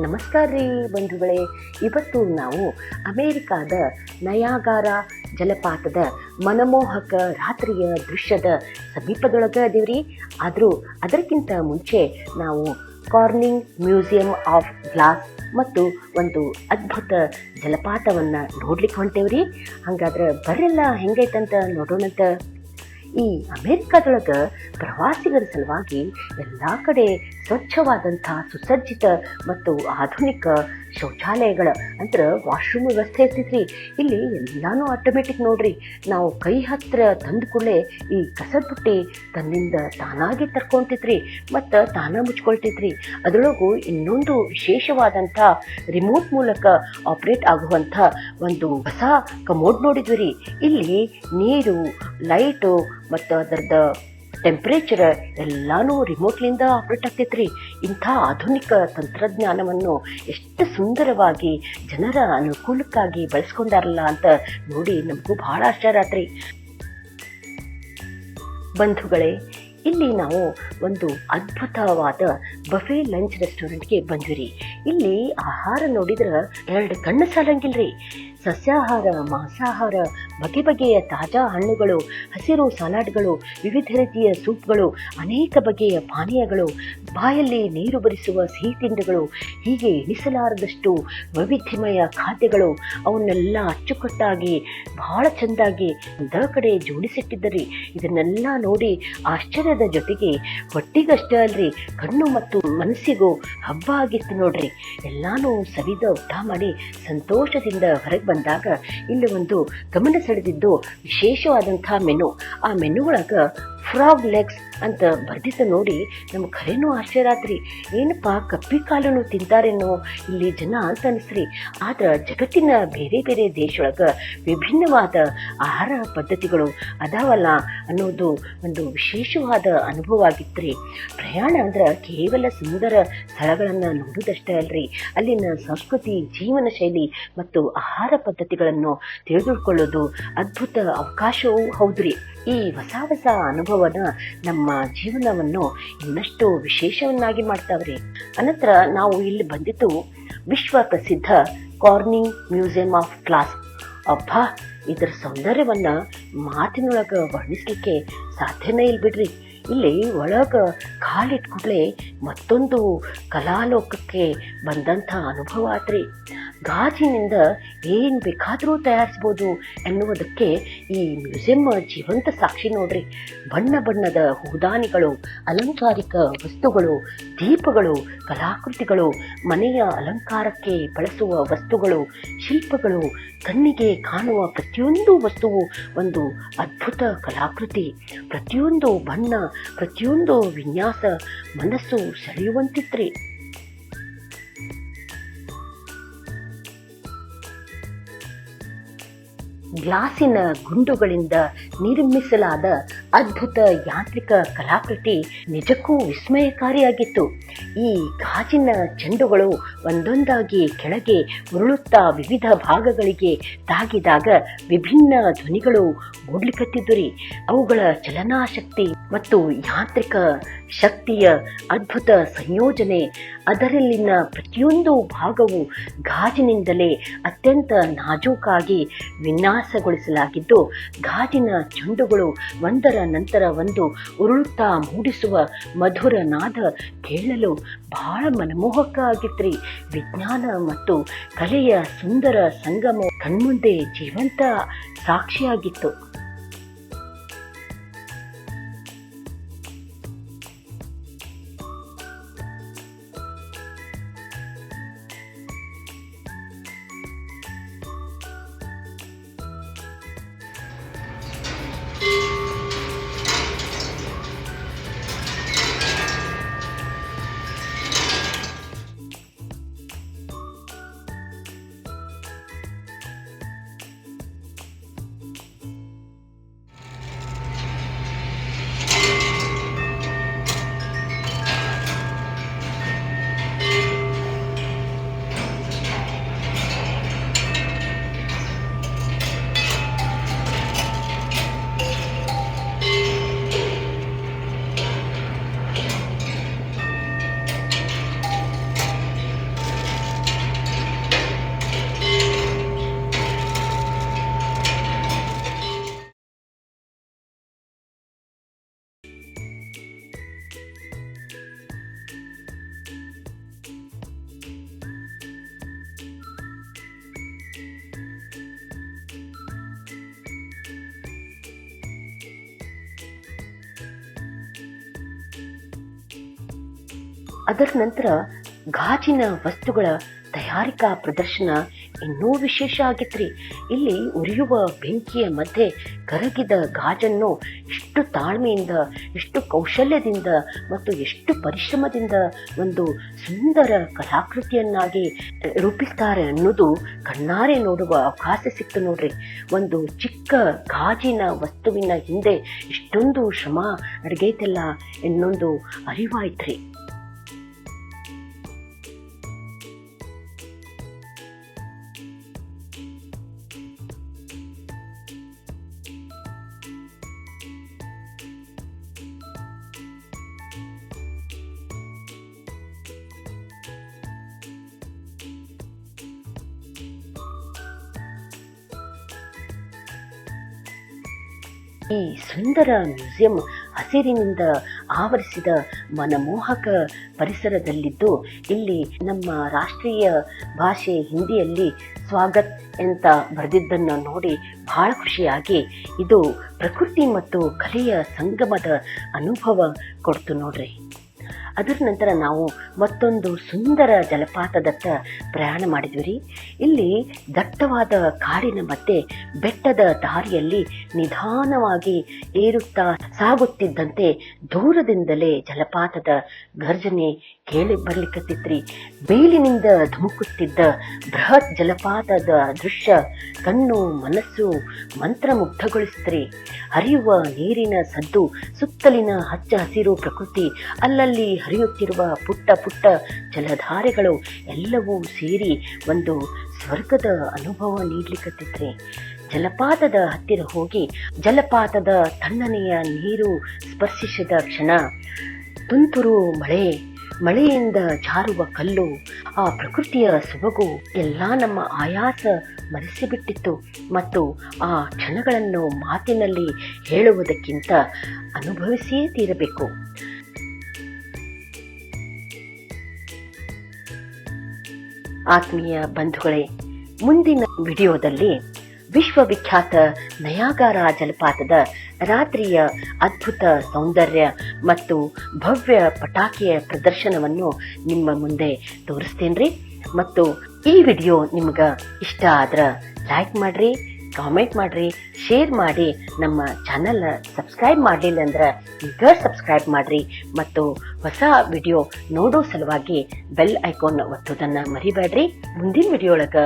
ನಮಸ್ಕಾರ ರೀ ಬಂಧುಗಳೇ. ಇವತ್ತು ನಾವು ಅಮೇರಿಕಾದ ನಯಾಗಾರ ಜಲಪಾತದ ಮನಮೋಹಕ ರಾತ್ರಿಯ ದೃಶ್ಯದ ಸಮೀಪದೊಳಗೆ ಅದೀವ್ರಿ. ಆದರೂ ಅದಕ್ಕಿಂತ ಮುಂಚೆ ನಾವು ಕಾರ್ನಿಂಗ್ ಮ್ಯೂಸಿಯಂ ಆಫ್ ಗ್ಲಾಸ್ ಮತ್ತು ಒಂದು ಅದ್ಭುತ ಜಲಪಾತವನ್ನು ನೋಡ್ಲಿಕ್ಕೆ ಹೊಂಟೇವ್ರಿ. ಹಾಗಾದ್ರೆ ಬರ್ರೆಲ್ಲ ಹೆಂಗೈತಂತ ನೋಡೋಣಂತ. ಈ ಅಮೇರಿಕಾದೊಳಗೆ ಪ್ರವಾಸಿಗರ ಸಲುವಾಗಿ ಎಲ್ಲ ಕಡೆ ಸ್ವಚ್ಛವಾದಂಥ ಸುಸಜ್ಜಿತ ಮತ್ತು ಆಧುನಿಕ ಶೌಚಾಲಯಗಳ ಅಂದ್ರೆ ವಾಶ್ರೂಮ್ ವ್ಯವಸ್ಥೆ ಇರ್ತೈತ್ರಿ. ಇಲ್ಲಿ ಎಲ್ಲಾನು ಆಟೋಮೆಟಿಕ್ ನೋಡ್ರಿ. ನಾವು ಕೈ ಹತ್ರ ತಂದ ಕೂಡಲೇ ಈ ಕಸದ ಬುಟ್ಟಿ ತನ್ನಿಂದ ತಾನಾಗಿ ತರ್ಕೊಂತೈತ್ರಿ ಮತ್ತು ತಾನ ಮುಚ್ಕೊಳ್ತೈತ್ರಿ. ಅದರೊಳಗೂ ಇನ್ನೊಂದು ವಿಶೇಷವಾದಂಥ ರಿಮೋಟ್ ಮೂಲಕ ಆಪರೇಟ್ ಆಗುವಂಥ ಒಂದು ಹೊಸ ಕಮೋಡ್ ನೋಡಿದ್ವಿ ರೀ. ಇಲ್ಲಿ ನೀರು, ಲೈಟು ಮತ್ತು ಅದರದ ಟೆಂಪ್ರೇಚರ್ ಎಲ್ಲಾನು ರಿಮೋಟ್ಲಿಂದ ಆಪ್ರೇಟ್ ಆಗ್ತೈತ್ರಿ. ಇಂಥ ಆಧುನಿಕ ತಂತ್ರಜ್ಞಾನವನ್ನು ಎಷ್ಟು ಸುಂದರವಾಗಿ ಜನರ ಅನುಕೂಲಕ್ಕಾಗಿ ಬಳಸ್ಕೊಂಡಾರಲ್ಲ ಅಂತ ನೋಡಿ ನಮಗೂ ಬಹಳ ಆಶ್ಚರ್ಯ ಆತ್ರಿ. ಬಂಧುಗಳೇ, ಇಲ್ಲಿ ನಾವು ಒಂದು ಅದ್ಭುತವಾದ ಬಫೆ ಲಂಚ್ ರೆಸ್ಟೋರೆಂಟ್ಗೆ ಬಂದ್ವಿ. ಇಲ್ಲಿ ಆಹಾರ ನೋಡಿದ್ರೆ ಎರಡು ಕಣ್ಣು ಸಾಲಂಗಿಲ್ರಿ. ಸಸ್ಯಾಹಾರ, ಮಾಂಸಾಹಾರ, ಬಗೆ ಬಗೆಯ ತಾಜಾ ಹಣ್ಣುಗಳು, ಹಸಿರು ಸಲಾಡ್ಗಳು, ವಿವಿಧ ರೀತಿಯ ಸೂಪ್ಗಳು, ಅನೇಕ ಬಗೆಯ ಪಾನೀಯಗಳು, ಬಾಯಲ್ಲಿ ನೀರು ಬರಿಸುವ ಸಿಹಿ ತಿಂಡಿಗಳು, ಹೀಗೆ ಎಣಿಸಲಾರದಷ್ಟು ವೈವಿಧ್ಯಮಯ ಖಾದ್ಯಗಳು. ಅವನ್ನೆಲ್ಲ ಅಚ್ಚುಕಟ್ಟಾಗಿ ಬಹಳ ಚೆಂದಾಗಿ ಒಂದ ಕಡೆ ಜೋಡಿಸಿಟ್ಟಿದ್ದರಿ. ಇದನ್ನೆಲ್ಲ ನೋಡಿ ಆಶ್ಚರ್ಯದ ಜೊತೆಗೆ ಹೊಟ್ಟಿಗಷ್ಟೇ ಅಲ್ರಿ, ಕಣ್ಣು ಮತ್ತು ಮನಸ್ಸಿಗೂ ಹಬ್ಬ ಆಗಿತ್ತು ನೋಡ್ರಿ. ಎಲ್ಲಾನು ಸವಿದ ಊಟ ಮಾಡಿ ಸಂತೋಷದಿಂದ ಹೊರಗೆ ಬಂದಾಗ ಇಲ್ಲಿ ಒಂದು ಗಮನ ಸೆಳೆದಿದ್ದು ವಿಶೇಷವಾದಂಥ ಮೆನು. ಆ ಮೆನು ಒಳಗೆ ಫ್ರಾಗ್ ಲೆಗ್ಸ್ ಅಂತ ಬರ್ದಿತ್ತು ನೋಡಿ ನಮ್ಗೆ ಖರೇನೂ ಆಶ್ಚರ್ಯ ಆತ್ರಿ. ಏನಪ್ಪ ಕಪ್ಪಿ ಕಾಲನ್ನು ತಿಂತಾರೇನೋ ಇಲ್ಲಿ ಜನ ಅಂತ ಅನಿಸ್ರಿ. ಆದ್ರೆ ಜಗತ್ತಿನ ಬೇರೆ ಬೇರೆ ದೇಶದೊಳಗೆ ವಿಭಿನ್ನವಾದ ಆಹಾರ ಪದ್ಧತಿಗಳು ಅದಾವಲ್ಲ ಅನ್ನೋದು ಒಂದು ವಿಶೇಷವಾದ ಅನುಭವ ಆಗಿತ್ತು. ಪ್ರಯಾಣ ಅಂದ್ರೆ ಕೇವಲ ಸುಂದರ ಸ್ಥಳಗಳನ್ನು ನೋಡೋದಷ್ಟೇ ಅಲ್ರಿ, ಅಲ್ಲಿನ ಸಂಸ್ಕೃತಿ, ಜೀವನ ಶೈಲಿ ಮತ್ತು ಆಹಾರ ಪದ್ಧತಿಗಳನ್ನು ತಿಳಿದುಕೊಳ್ಳೋದು ಅದ್ಭುತ ಅವಕಾಶವೂ ಹೌದ್ರಿ. ಈ ಹೊಸ ಹೊಸ ಅನುಭವನ ನಮ್ಮ ಜೀವನವನ್ನು ಇನ್ನಷ್ಟು ವಿಶೇಷವನ್ನಾಗಿ ಮಾಡ್ತಾವ್ರಿ. ಅನಂತರ ನಾವು ಇಲ್ಲಿ ಬಂದಿದ್ದು ವಿಶ್ವ ಪ್ರಸಿದ್ಧ ಕಾರ್ನಿಂಗ್ ಮ್ಯೂಸಿಯಂ ಆಫ್ ಗ್ಲಾಸ್. ಅಬ್ಬಾ, ಇದರ ಸೌಂದರ್ಯವನ್ನ ಮಾತಿನೊಳಗೆ ವರ್ಣಿಸ್ಲಿಕ್ಕೆ ಸಾಧ್ಯನೇ ಇಲ್ಲ ಬಿಡ್ರಿ. ಇಲ್ಲಿ ಒಳಗೆ ಕಾಲಿಟ್ ಕೂಡಲೇ ಮತ್ತೊಂದು ಕಲಾಲೋಕಕ್ಕೆ ಬಂದಂಥ ಅನುಭವ ಆತ್ರಿ. ಗಾಜಿನಿಂದ ಏನು ಬೇಕಾದರೂ ತಯಾರಿಸ್ಬೋದು ಎನ್ನುವುದಕ್ಕೆ ಈ ಮ್ಯೂಸಿಯಂ ಜೀವಂತ ಸಾಕ್ಷಿ ನೋಡ್ರಿ. ಬಣ್ಣ ಬಣ್ಣದ ಹೂದಾನಿಗಳು, ಅಲಂಕಾರಿಕ ವಸ್ತುಗಳು, ದೀಪಗಳು, ಕಲಾಕೃತಿಗಳು, ಮನೆಯ ಅಲಂಕಾರಕ್ಕೆ ಬಳಸುವ ವಸ್ತುಗಳು, ಶಿಲ್ಪಗಳು, ಕಣ್ಣಿಗೆ ಕಾಣುವ ಪ್ರತಿಯೊಂದು ವಸ್ತುವು ಒಂದು ಅದ್ಭುತ ಕಲಾಕೃತಿ. ಪ್ರತಿಯೊಂದು ಬಣ್ಣ, ಪ್ರತಿಯೊಂದು ವಿನ್ಯಾಸ ಮನಸ್ಸು ಸೆಳೆಯುವಂತಿತ್ರಿ. ಗ್ಲಾಸಿನ ಗುಂಡುಗಳಿಂದ ನಿರ್ಮಿಸಲಾದ ಅದ್ಭುತ ಯಾಂತ್ರಿಕ ಕಲಾಕೃತಿ ನಿಜಕ್ಕೂ ವಿಸ್ಮಯಕಾರಿಯಾಗಿತ್ತು. ಈ ಗಾಜಿನ ಚೆಂಡುಗಳು ಒಂದೊಂದಾಗಿ ಕೆಳಗೆ ಉರುಳುತ್ತಾ ವಿವಿಧ ಭಾಗಗಳಿಗೆ ತಾಗಿದಾಗ ವಿಭಿನ್ನ ಧ್ವನಿಗಳು ಮೂಡ್ಲಿಕತ್ತಿದ್ದುರಿ. ಅವುಗಳ ಚಲನಾಶಕ್ತಿ ಮತ್ತು ಯಾಂತ್ರಿಕ ಶಕ್ತಿಯ ಅದ್ಭುತ ಸಂಯೋಜನೆ. ಅದರಲ್ಲಿನ ಪ್ರತಿಯೊಂದು ಭಾಗವು ಗಾಜಿನಿಂದಲೇ ಅತ್ಯಂತ ನಾಜೂಕಾಗಿ ವಿನ್ಯಾಸಗೊಳಿಸಲಾಗಿದ್ದು, ಗಾಜಿನ ಚೆಂಡುಗಳು ಒಂದರ ನಂತರ ಒಂದು ಉರುಳುತ್ತಾ ಮೂಡಿಸುವ ಮಧುರ ನಾದ ಕೇಳಲು ಬಹಳ ಮನಮೋಹಕ ಆಗಿತ್ರಿ. ವಿಜ್ಞಾನ ಮತ್ತು ಕಲೆಯ ಸುಂದರ ಸಂಗಮ ಕಣ್ಮುಂದೆ ಜೀವಂತ ಸಾಕ್ಷಿಯಾಗಿತ್ತು. ಅದರ ನಂತರ ಗಾಜಿನ ವಸ್ತುಗಳ ತಯಾರಿಕಾ ಪ್ರದರ್ಶನ ಇನ್ನೂ ವಿಶೇಷ ಆಗಿತ್ರಿ. ಇಲ್ಲಿ ಉರಿಯುವ ಬೆಂಕಿಯ ಮಧ್ಯೆ ಕರಗಿದ ಗಾಜನ್ನು ಎಷ್ಟು ತಾಳ್ಮೆಯಿಂದ, ಎಷ್ಟು ಕೌಶಲ್ಯದಿಂದ ಮತ್ತು ಎಷ್ಟು ಪರಿಶ್ರಮದಿಂದ ಒಂದು ಸುಂದರ ಕಲಾಕೃತಿಯನ್ನಾಗಿ ರೂಪಿಸ್ತಾರೆ ಅನ್ನೋದು ಕಣ್ಣಾರೆ ನೋಡುವ ಅವಕಾಶ ಸಿಕ್ತು ನೋಡ್ರಿ. ಒಂದು ಚಿಕ್ಕ ಗಾಜಿನ ವಸ್ತುವಿನ ಹಿಂದೆ ಇಷ್ಟೊಂದು ಶ್ರಮ ಅಡಗೈತಲ್ಲ ಇನ್ನೊಂದು ಅರಿವಾಯ್ತ್ರಿ. ಈ ಸುಂದರ ಮ್ಯೂಸಿಯಂ ಹಸಿರಿನಿಂದ ಆವರಿಸಿದ ಮನಮೋಹಕ ಪರಿಸರದಲ್ಲಿದ್ದು, ಇಲ್ಲಿ ನಮ್ಮ ರಾಷ್ಟ್ರೀಯ ಭಾಷೆ ಹಿಂದಿಯಲ್ಲಿ ಸ್ವಾಗತ್ ಅಂತ ಬರೆದಿದ್ದನ್ನು ನೋಡಿ ಬಹಳ ಖುಷಿಯಾಗಿ ಇದು ಪ್ರಕೃತಿ ಮತ್ತು ಕಲೆಯ ಸಂಗಮದ ಅನುಭವ ಕೊಡ್ತು ನೋಡ್ರಿ. ಅದರ ನಂತರ ನಾವು ಮತ್ತೊಂದು ಸುಂದರ ಜಲಪಾತದತ್ತ ಪ್ರಯಾಣ ಮಾಡಿದ್ವಿ. ಇಲ್ಲಿ ದಟ್ಟವಾದ ಕಾಡಿನ ಮಧ್ಯೆ ಬೆಟ್ಟದ ದಾರಿಯಲ್ಲಿ ನಿಧಾನವಾಗಿ ಏರುತ್ತಾ ಸಾಗುತ್ತಿದ್ದಂತೆ ದೂರದಿಂದಲೇ ಜಲಪಾತದ ಗರ್ಜನೆ ಕೇಳಿ ಬರ್ಲಿಕ್ಕತ್ತಿತ್ರಿ. ಬೇಲಿನಿಂದ ಧುಮುಕುತ್ತಿದ್ದ ಬೃಹತ್ ಜಲಪಾತದ ದೃಶ್ಯ ಕಣ್ಣು ಮನಸ್ಸು ಮಂತ್ರಮುಗ್ಧಗೊಳಿಸಿದ್ರಿ. ಹರಿಯುವ ನೀರಿನ ಸದ್ದು, ಸುತ್ತಲಿನ ಹಚ್ಚ ಹಸಿರು ಪ್ರಕೃತಿ, ಅಲ್ಲಲ್ಲಿ ಹರಿಯುತ್ತಿರುವ ಪುಟ್ಟ ಪುಟ್ಟ ಜಲಧಾರೆಗಳು ಎಲ್ಲವೂ ಸೇರಿ ಒಂದು ಸ್ವರ್ಗದ ಅನುಭವ ನೀಡ್ಲಿಕ್ಕತ್ತಿದ್ರಿ. ಜಲಪಾತದ ಹತ್ತಿರ ಹೋಗಿ ಜಲಪಾತದ ತಣ್ಣನೆಯ ನೀರು ಸ್ಪರ್ಶಿಸಿದ ಕ್ಷಣ ತುಂತುರು ಮಳೆಯಿಂದ ಜಾರುವ ಕಲ್ಲು, ಆ ಪ್ರಕೃತಿಯ ಸೊಬಗು ಎಲ್ಲ ನಮ್ಮ ಆಯಾಸ ಮರೆಸಿಬಿಟ್ಟಿತ್ತು. ಮತ್ತು ಆ ಕ್ಷಣಗಳನ್ನು ಮಾತಿನಲ್ಲಿ ಹೇಳುವುದಕ್ಕಿಂತ ಅನುಭವಿಸಿಯೇ ತೀರಬೇಕು. ಆತ್ಮೀಯ ಬಂಧುಗಳೇ, ಮುಂದಿನ ವಿಡಿಯೋದಲ್ಲಿ ವಿಶ್ವವಿಖ್ಯಾತ ನಯಾಗಾರ ಜಲಪಾತದ ರಾತ್ರಿಯ ಅದ್ಭುತ ಸೌಂದರ್ಯ ಮತ್ತು ಭವ್ಯ ಪಟಾಕಿಯ ಪ್ರದರ್ಶನವನ್ನು ನಿಮ್ಮ ಮುಂದೆ ತೋರಿಸ್ತೇನ್ರಿ. ಮತ್ತು ಈ ವಿಡಿಯೋ ನಿಮ್ಗೆ ಇಷ್ಟ ಆದ್ರೆ ಲೈಕ್ ಮಾಡ್ರಿ, ಕಾಮೆಂಟ್ ಮಾಡ್ರಿ, ಶೇರ್ ಮಾಡಿ. ನಮ್ಮ ಚಾನಲ್ ಸಬ್ಸ್ಕ್ರೈಬ್ ಮಾಡಲಿಲ್ಲ ಅಂದ್ರೆ ಈಗ ಸಬ್ಸ್ಕ್ರೈಬ್ ಮಾಡ್ರಿ. ಮತ್ತು ಹೊಸ ವಿಡಿಯೋ ನೋಡೋ ಸಲುವಾಗಿ ಬೆಲ್ ಐಕಾನ್ ಒತ್ತೋದನ್ನ ಮರಿಬೇಡ್ರಿ. ಮುಂದಿನ ವಿಡಿಯೋ ಒಳಗ